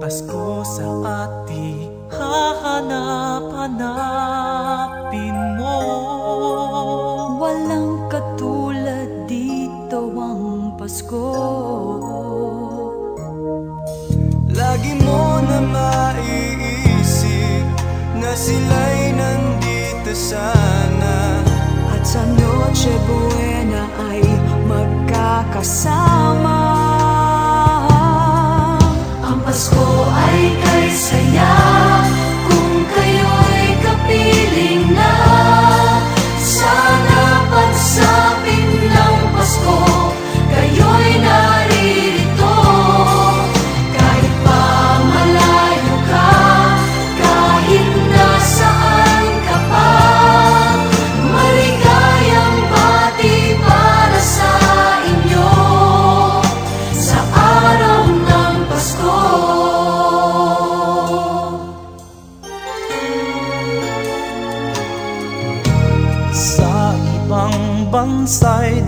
Pasko sa ating hahanap-hanapin mo. Walang katulad dito ang Pasko. Lagi mo na maiisip na sila'y nandito sana, At sa Noche Buena ay magkakasama. Ang Pasko ay kay saya kung kayo'y kapiling na. Sana pagsapit ng Pasko, kayo'y naririto. Kahit pa malayo ka, kahit nasaan ka pa, maligayang bati para sa inyo sa araw ng Pasko. Sa ibang bansa'y